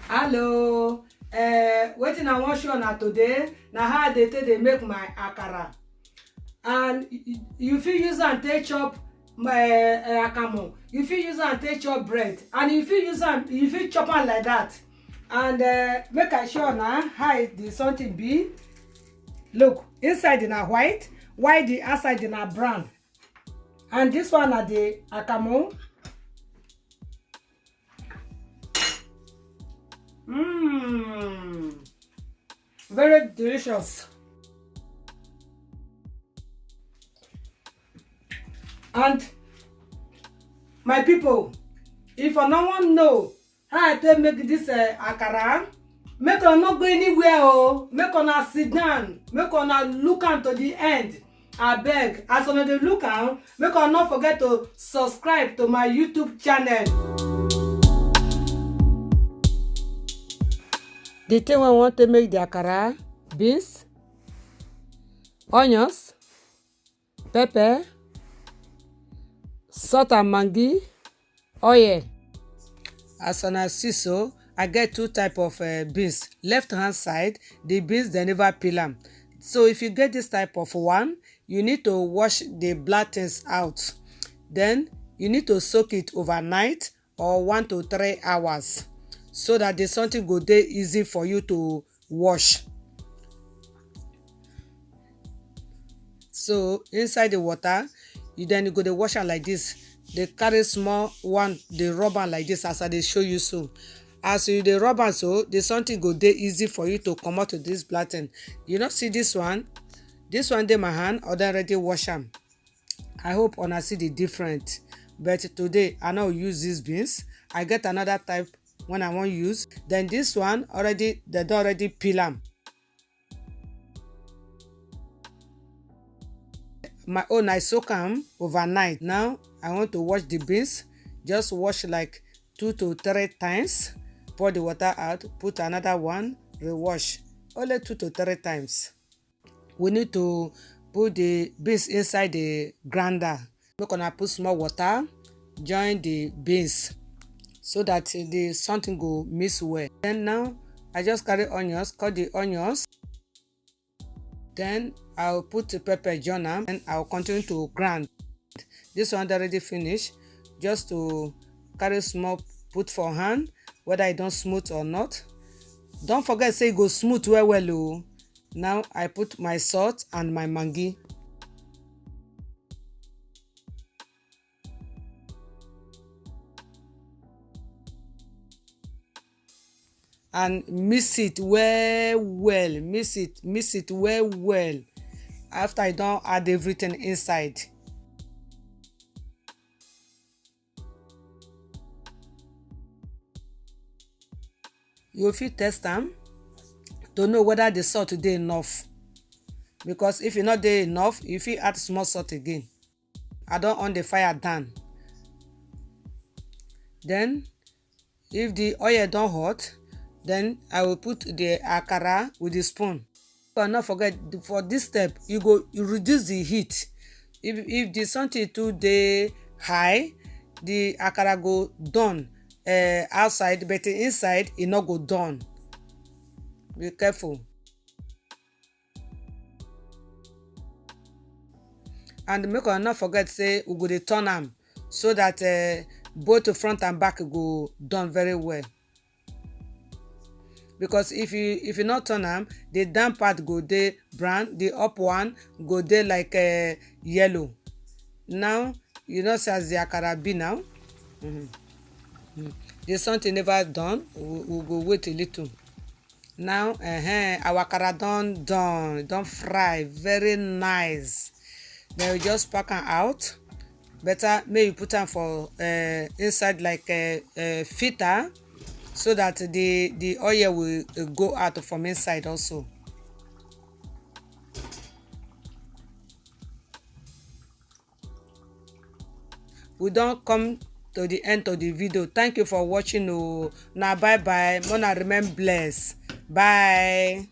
Hello, wetin I wan show una today na how they take dey make my akara, and you fit use am take chop my akamu, you fit use am take chop bread, and you fit chop am like that. And make I show una how the something be. Look, inside na white, while the outside na brown, and this one na the akamu. Very delicious. And my people, if I no wan know how I take make this akara, make una no go anywhere oh, make una sit down, make una look am to the end. Abeg, as una dey look am, make una no forget to subscribe to my YouTube channel. The thing I want to make the akara: beans, onions, pepper, salt and maggi, oil. As una see so, I get two type of beans. Left hand side, the beans they never peel am. So if you get this type of one, you need to wash the black things out. Then you need to soak it overnight or 1 to 3 hours, so that the something go dey easy for you to wash. So inside the water, you go dey wash am like this. Dey carry small one, dey rub am like this as I dey show you so. As you dey rub am so, the something go dey easy for you to comot to this black thing. You no see this one? This one dey my hand, I don already wash am. I hope una see the difference. But today I no use these beans. I get another type when I wan use. Then this one already, they don already peel am. My own, I soak am overnight. Now I want to wash the beans. Just wash like 2 to 3 times. Pour the water out, put another one, rewash. Only 2 to 3 times. We need to put the beans inside the grinder. Make una put small water, join the beans, so that the something go mix well. Then now I just carry onions, cut the onions. Then I'll put the pepper join am, and I'll continue to grind. This one already finished. Just to carry small, put for hand whether it don smooth or not. Don't forget say e go smooth well oh. Now I put my salt and my maggi. And mix it well, mix it well after I don add everything inside. You fit test am to know whether the salt dey enough, because if e no dey enough, you fit add small salt again. I don on the fire down. Then if the oil don hot, then I will put the akara with the spoon. But not forget, for this step you reduce the heat. If the something too dey high, the akara go done outside, but inside e no go done. Be careful. And make una not forget say we go dey turn am, so that both front and back go done very well. Because if you not turn am, the down part go dey brown, the up one go dey like yellow. Now you know see as the akara be now. The something never done. We go wait a little. Now our akara don fry very nice. Then we just pack am out. Better may you put am for inside like a filter, so that the oil will go out from inside also. We don't come to the end of the video. Thank you for watching. Now bye bye. Mona remain blessed. Bye.